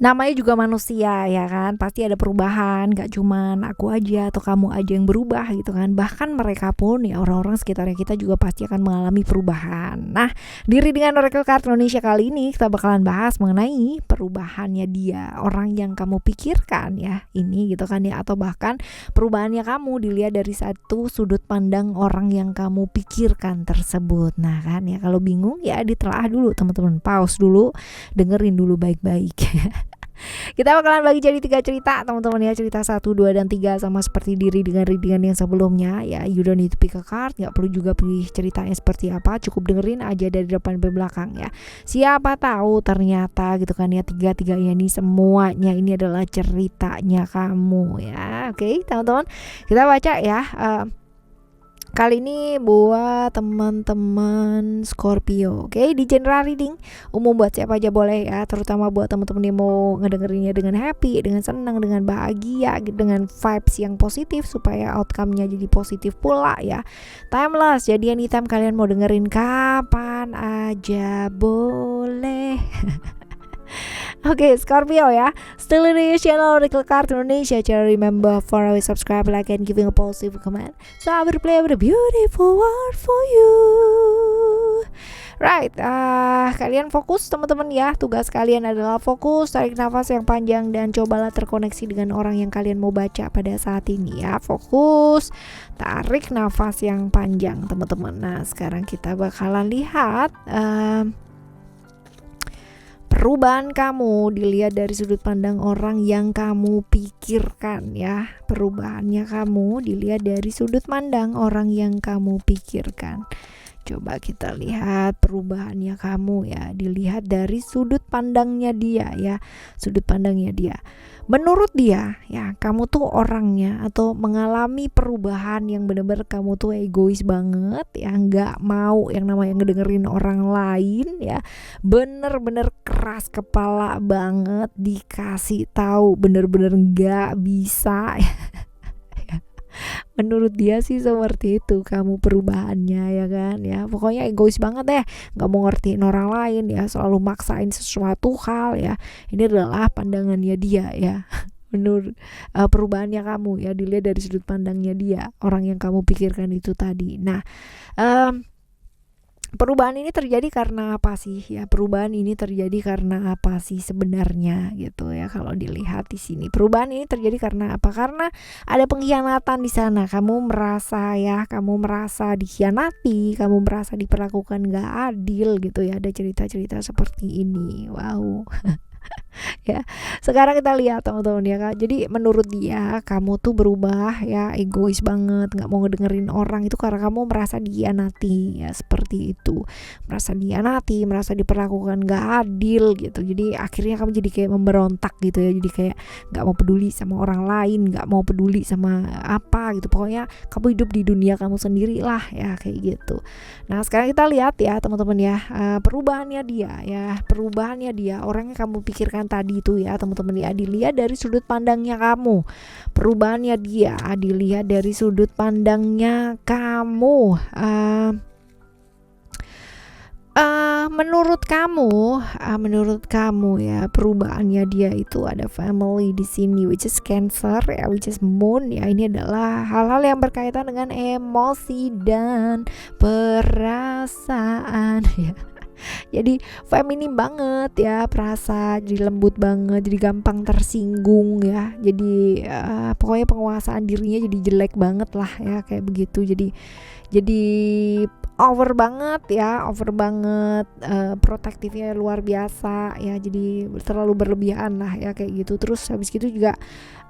Namanya juga manusia ya kan, pasti ada perubahan, gak cuman aku aja atau kamu aja yang berubah gitu kan, bahkan mereka pun ya orang-orang sekitarnya kita juga pasti akan mengalami perubahan. Nah, di Reading Oracle Card Indonesia kali ini kita bakalan bahas mengenai perubahannya dia, orang yang kamu pikirkan ya ini gitu kan ya, atau bahkan perubahannya kamu dilihat dari satu sudut pandang orang yang kamu pikirkan tersebut. Nah kan ya, kalau bingung ya ditelaah dulu teman-teman, pause dulu, dengerin dulu baik-baik. Kita bakalan bagi jadi 3 cerita teman-teman ya, cerita 1, 2, dan 3 sama seperti diri dengan readingan yang sebelumnya ya. You don't need to pick a card, gak perlu juga pilih ceritanya seperti apa, cukup dengerin aja dari depan ke belakang ya. Siapa tahu ternyata gitu kan ya, tiga-tiganya ini semuanya ini adalah ceritanya kamu ya. Oke teman-teman, kita baca ya. Kali ini buat teman-teman Scorpio, oke? Di general reading umum buat siapa aja boleh ya, terutama buat teman-teman yang mau ngedengerinnya dengan happy, dengan senang, dengan bahagia, dengan vibes yang positif supaya outcome-nya jadi positif pula ya. Timeless, jadi anytime kalian mau dengerin kapan aja boleh. Oke, Scorpio ya. Still in the channel Oracle Card Indonesia. Jangan remember for always subscribe, like, and giving a positive comment. So I will play with a beautiful word for you. Right, kalian fokus teman-teman ya. Tugas kalian adalah fokus, tarik nafas yang panjang dan cobalah terkoneksi dengan orang yang kalian mau baca pada saat ini ya. Fokus, tarik nafas yang panjang teman-teman. Nah, sekarang kita bakalan lihat perubahan kamu dilihat dari sudut pandang orang yang kamu pikirkan ya. Perubahannya kamu dilihat dari sudut pandang orang yang kamu pikirkan. Coba kita lihat perubahannya kamu ya, dilihat dari sudut pandangnya dia ya. Sudut pandangnya dia. Menurut dia ya, kamu tuh orangnya atau mengalami perubahan yang benar-benar kamu tuh egois banget ya, nggak mau yang namanya ngedengerin orang lain ya, bener-bener keras kepala banget, dikasih tahu bener-bener nggak bisa. Menurut dia sih seperti itu kamu perubahannya ya kan ya, pokoknya egois banget deh, nggak mau ngertiin orang lain ya, selalu maksain sesuatu hal ya. Ini adalah pandangannya dia ya. Menurut perubahannya kamu ya, dilihat dari sudut pandangnya dia, orang yang kamu pikirkan itu tadi. Nah, perubahan ini terjadi karena apa sih ya? Perubahan ini terjadi karena apa sih sebenarnya gitu ya? Kalau dilihat di sini, perubahan ini terjadi karena apa? Karena ada pengkhianatan di sana. Kamu merasa ya, kamu merasa dikhianati, kamu merasa diperlakukan gak adil gitu ya. Ada cerita-cerita seperti ini. Wow. Ya, sekarang kita lihat teman-teman ya Kak. Jadi menurut dia kamu tuh berubah ya, egois banget, nggak mau ngedengerin orang itu karena kamu merasa dihianati ya, seperti itu, merasa dihianati, merasa diperlakukan nggak adil gitu. Jadi akhirnya kamu jadi kayak memberontak gitu ya, jadi kayak nggak mau peduli sama orang lain, nggak mau peduli sama apa gitu, pokoknya kamu hidup di dunia kamu sendiri lah ya, kayak gitu. Nah sekarang kita lihat ya teman-teman ya, perubahannya dia ya, perubahannya dia, orangnya kamu pikirkan tadi itu ya teman-teman ya, dilihat dari sudut pandangnya kamu. Perubahannya dia dilihat dari sudut pandangnya kamu. Menurut kamu ya, perubahannya dia itu ada family di sini, which is Cancer ya, which is Moon ya. Ini adalah hal-hal yang berkaitan dengan emosi dan perasaan ya. Jadi feminim banget ya, perasa, jadi lembut banget, jadi gampang tersinggung ya. Jadi pokoknya penguasaan dirinya jadi jelek banget lah ya, kayak begitu. Jadi over banget ya, protektifnya luar biasa ya, jadi terlalu berlebihan lah ya kayak gitu. Terus habis gitu juga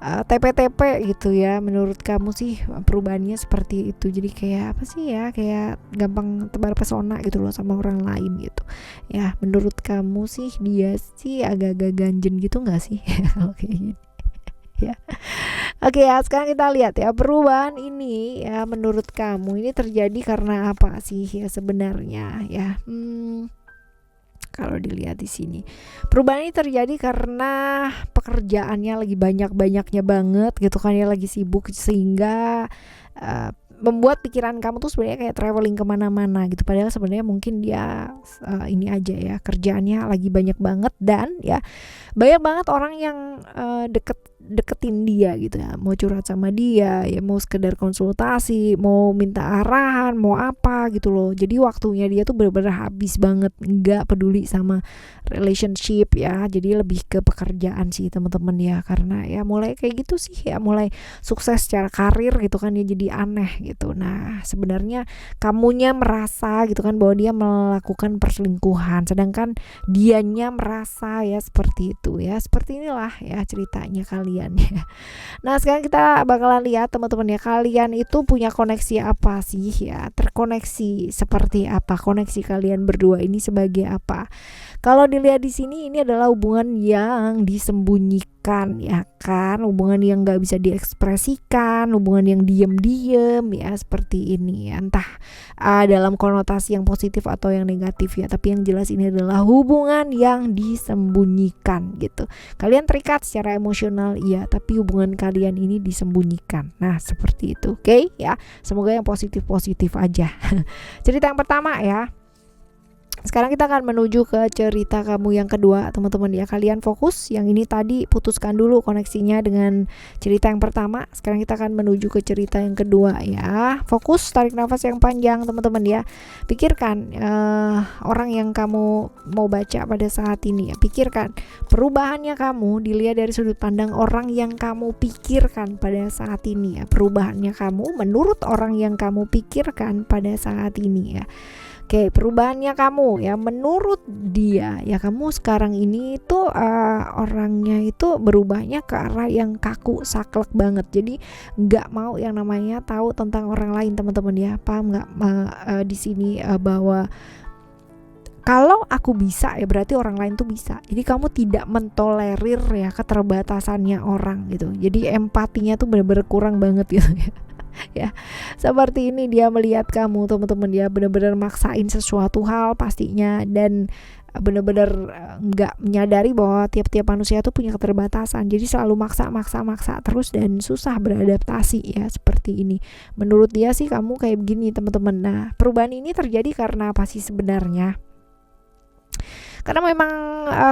TP-TP gitu ya. Menurut kamu sih perubahannya seperti itu, jadi kayak apa sih ya, kayak gampang tebar pesona gitu loh sama orang lain gitu ya. Menurut kamu sih dia sih agak-agak ganjen gitu nggak sih? Kalau kayak gini ya. Oke ya, sekarang kita lihat ya, perubahan ini ya menurut kamu ini terjadi karena apa sih ya sebenarnya ya. Kalau dilihat di sini, perubahan ini terjadi karena pekerjaannya lagi banyak-banyaknya banget gitu kan ya, lagi sibuk sehingga membuat pikiran kamu tuh sebenarnya kayak traveling kemana-mana gitu, padahal sebenarnya mungkin dia ini aja ya, kerjaannya lagi banyak banget, dan ya banyak banget orang yang deketin dia gitu ya, mau curhat sama dia ya, mau sekedar konsultasi, mau minta arahan, mau apa gitu loh. Jadi waktunya dia tuh bener-bener habis banget, nggak peduli sama relationship ya, jadi lebih ke pekerjaan sih teman-teman ya, karena ya mulai kayak gitu sih ya, mulai sukses secara karir gitu kan ya, jadi aneh gitu. Nah sebenarnya kamunya merasa gitu kan bahwa dia melakukan perselingkuhan, sedangkan dianya merasa ya seperti itu ya. Seperti inilah ya ceritanya kalian ya. Nah sekarang kita bakalan lihat teman-teman ya, kalian itu punya koneksi apa sih ya, terkoneksi seperti apa, koneksi kalian berdua ini sebagai apa. Kalau dilihat di sini, ini adalah hubungan yang disembunyikan ya kan, hubungan yang nggak bisa diekspresikan, hubungan yang diem-diem ya, seperti ini ya. Entah dalam konotasi yang positif atau yang negatif ya, tapi yang jelas ini adalah hubungan yang disembunyikan gitu. Kalian terikat secara emosional iya, tapi hubungan kalian ini disembunyikan. Nah seperti itu, oke ya. Semoga yang positif-positif aja. Cerita yang pertama ya. Sekarang kita akan menuju ke cerita kamu yang kedua teman-teman ya. Kalian fokus, yang ini tadi putuskan dulu koneksinya dengan cerita yang pertama. Sekarang kita akan menuju ke cerita yang kedua ya. Fokus, tarik nafas yang panjang teman-teman ya. Pikirkan orang yang kamu mau baca pada saat ini ya. Pikirkan perubahannya kamu dilihat dari sudut pandang orang yang kamu pikirkan pada saat ini ya. Perubahannya kamu menurut orang yang kamu pikirkan pada saat ini ya. Oke, perubahannya kamu ya menurut dia ya, kamu sekarang ini tuh orangnya itu berubahnya ke arah yang kaku saklek banget. Jadi nggak mau yang namanya tahu tentang orang lain teman-teman ya. Paham nggak di sini bahwa kalau aku bisa ya berarti orang lain tuh bisa. Jadi kamu tidak mentolerir ya keterbatasannya orang gitu. Jadi empatinya tuh benar-benar kurang banget gitu ya. Ya seperti ini dia melihat kamu teman-teman, dia benar-benar maksain sesuatu hal pastinya, dan benar-benar nggak menyadari bahwa tiap-tiap manusia tuh punya keterbatasan. Jadi selalu maksa terus dan susah beradaptasi ya, seperti ini. Menurut dia sih kamu kayak begini teman-teman. Nah perubahan ini terjadi karena apa sih sebenarnya? Karena memang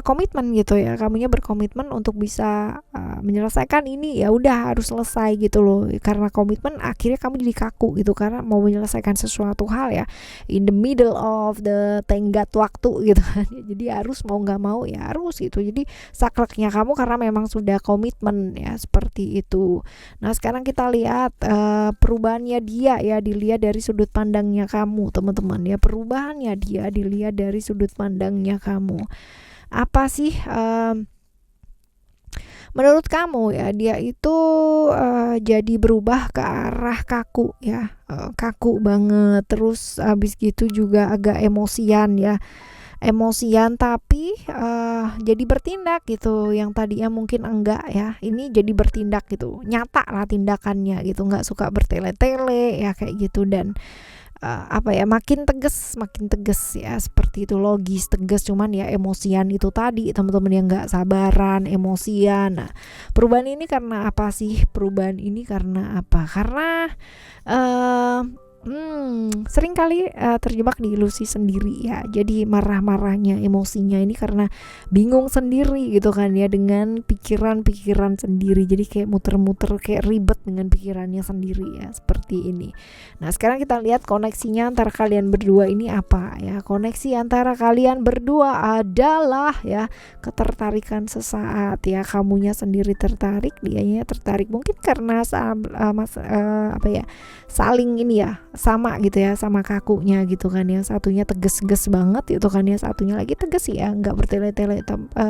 komitmen gitu ya, kamunya berkomitmen untuk bisa menyelesaikan ini, ya udah harus selesai gitu loh. Karena komitmen akhirnya kamu jadi kaku gitu, karena mau menyelesaikan sesuatu hal ya in the middle of the tenggat waktu gitu kan. Jadi harus mau nggak mau ya harus gitu. Jadi sakleknya kamu karena memang sudah komitmen ya, seperti itu. Nah sekarang kita lihat perubahannya dia ya, dilihat dari sudut pandangnya kamu teman-teman ya. Perubahannya dia dilihat dari sudut pandangnya kamu. Apa sih menurut kamu ya, dia itu jadi berubah ke arah kaku ya, kaku banget, terus habis gitu juga agak emosian ya, tapi jadi bertindak gitu, yang tadinya mungkin enggak ya, ini jadi bertindak gitu, nyata lah tindakannya gitu, nggak suka bertele-tele ya kayak gitu, dan makin tegas ya, seperti itu, logis tegas, cuman ya emosian itu tadi teman-teman, yang nggak sabaran, emosian. Nah perubahan ini karena apa sih? Perubahan ini karena apa? Karena sering kali terjebak di ilusi sendiri ya. Jadi marah-marahnya, emosinya ini karena bingung sendiri gitu kan ya, dengan pikiran sendiri. Jadi kayak muter-muter, kayak ribet dengan pikirannya sendiri ya, seperti ini. Nah sekarang kita lihat koneksinya antara kalian berdua ini apa ya. Koneksi antara kalian berdua adalah ya ketertarikan sesaat ya. Kamunya sendiri tertarik, dianya tertarik, mungkin karena saling ini ya, sama gitu ya, sama kakunya gitu kan ya. Satunya tegas banget gitu kan ya, satunya lagi tegas ya, nggak bertele-tele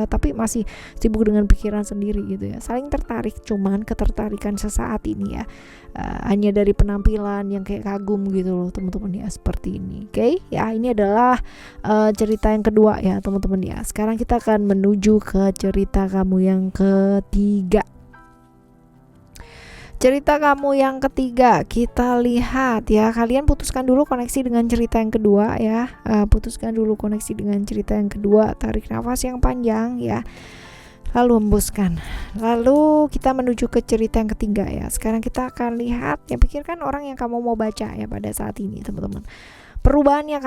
tapi masih sibuk dengan pikiran sendiri gitu ya. Saling tertarik, cuman ketertarikan sesaat ini ya, hanya dari penampilan yang kayak kagum gitu loh teman-teman ya, seperti ini. Oke ya, ini adalah cerita yang kedua ya teman-teman ya. Sekarang kita akan menuju ke cerita kamu yang ketiga. Cerita kamu yang ketiga, kita lihat ya. Kalian putuskan dulu koneksi dengan cerita yang kedua ya. Putuskan dulu koneksi dengan cerita yang kedua. Tarik nafas yang panjang ya. Lalu hembuskan. Lalu kita menuju ke cerita yang ketiga ya. Sekarang kita akan lihat, ya pikirkan orang yang kamu mau baca ya pada saat ini teman-teman. Perubahannya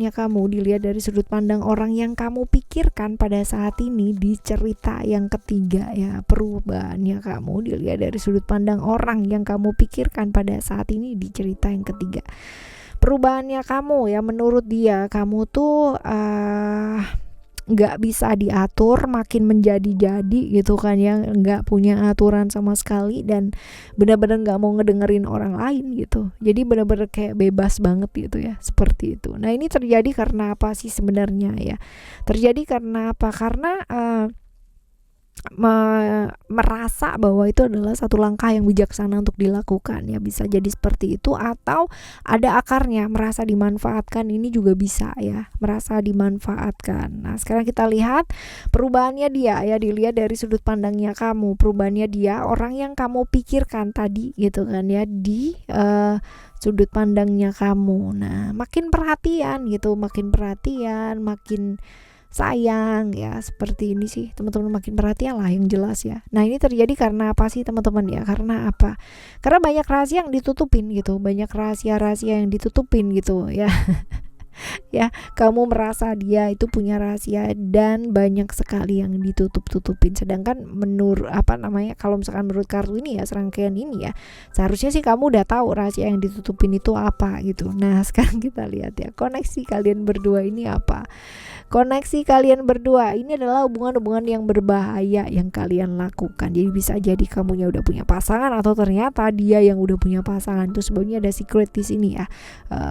kamu dilihat dari sudut pandang orang yang kamu pikirkan pada saat ini di cerita yang ketiga ya. Perubahannya kamu dilihat dari sudut pandang orang yang kamu pikirkan pada saat ini di cerita yang ketiga. Perubahannya kamu ya, menurut dia kamu tuh nggak bisa diatur, makin menjadi-jadi gitu kan ya, nggak punya aturan sama sekali dan benar-benar nggak mau ngedengerin orang lain gitu. Jadi benar-benar kayak bebas banget gitu ya, seperti itu. Nah ini terjadi karena apa sih sebenarnya ya? Terjadi karena apa? Karena merasa bahwa itu adalah satu langkah yang bijaksana untuk dilakukan ya, bisa jadi seperti itu, atau ada akarnya merasa dimanfaatkan, ini juga bisa ya, merasa dimanfaatkan. Nah sekarang kita lihat perubahannya dia ya, dilihat dari sudut pandangnya kamu. Perubahannya dia, orang yang kamu pikirkan tadi gitu kan ya, di sudut pandangnya kamu. Nah makin perhatian gitu, makin perhatian, makin sayang ya, seperti ini sih teman-teman, makin perhatian lah yang jelas ya. Nah ini terjadi karena apa sih teman-teman ya? Karena apa? Karena banyak rahasia yang ditutupin gitu, banyak rahasia-rahasia yang ditutupin gitu ya. Ya, kamu merasa dia itu punya rahasia dan banyak sekali yang ditutup-tutupin. Sedangkan menurut kalau misalkan menurut kartu ini ya, serangkaian ini ya, seharusnya sih kamu udah tahu rahasia yang ditutupin itu apa gitu. Nah sekarang kita lihat ya, koneksi kalian berdua ini apa. Koneksi kalian berdua ini adalah hubungan-hubungan yang berbahaya yang kalian lakukan. Jadi bisa jadi kamunya udah punya pasangan, atau ternyata dia yang udah punya pasangan. Itu sebabnya ada secret di sini ya.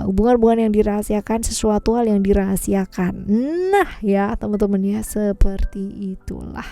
Hubungan-hubungan yang dirahasiakan, sesuatu hal yang dirahasiakan. Nah ya teman-teman ya, seperti itulah.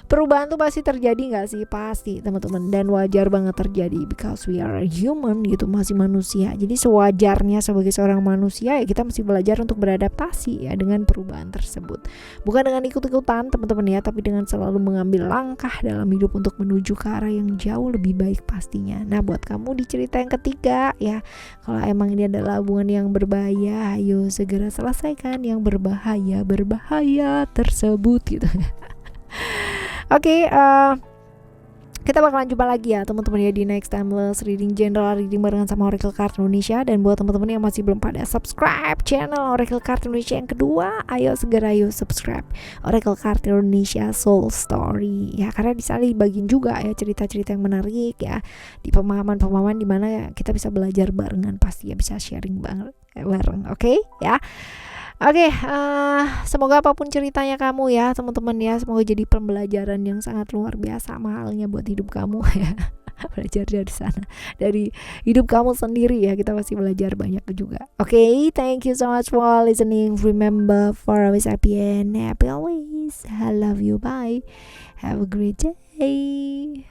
Perubahan tuh pasti terjadi gak sih? Pasti teman-teman, dan wajar banget terjadi, because we are human gitu, masih manusia. Jadi sewajarnya sebagai seorang manusia ya, kita mesti belajar untuk beradaptasi ya dengan perubahan tersebut. Bukan dengan ikut-ikutan teman-teman ya, tapi dengan selalu mengambil langkah dalam hidup untuk menuju ke arah yang jauh lebih baik pastinya. Nah buat kamu di cerita yang ketiga ya, kalau emang ini adalah hubungan yang berbahaya, ayo segera selesaikan yang berbahaya tersebut gitu. Oke, kita bakalan jumpa lagi ya teman-teman ya di next timeless reading, general reading barengan sama Oracle Card Indonesia. Dan buat teman-teman yang masih belum pada subscribe channel Oracle Card Indonesia yang kedua, ayo segera subscribe Oracle Card Indonesia Soul Story ya, karena di sana dibagiin juga ya cerita-cerita yang menarik ya, di pemahaman-pemahaman di mana ya, kita bisa belajar barengan, pasti ya bisa sharing bareng. Oke ya. Oke, semoga apapun ceritanya kamu ya teman-teman ya, semoga jadi pembelajaran yang sangat luar biasa mahalnya buat hidup kamu ya. Belajar dari sana, dari hidup kamu sendiri ya, kita pasti belajar banyak juga. Oke, thank you so much for listening. Remember, for always happy and happy always. I love you, bye. Have a great day.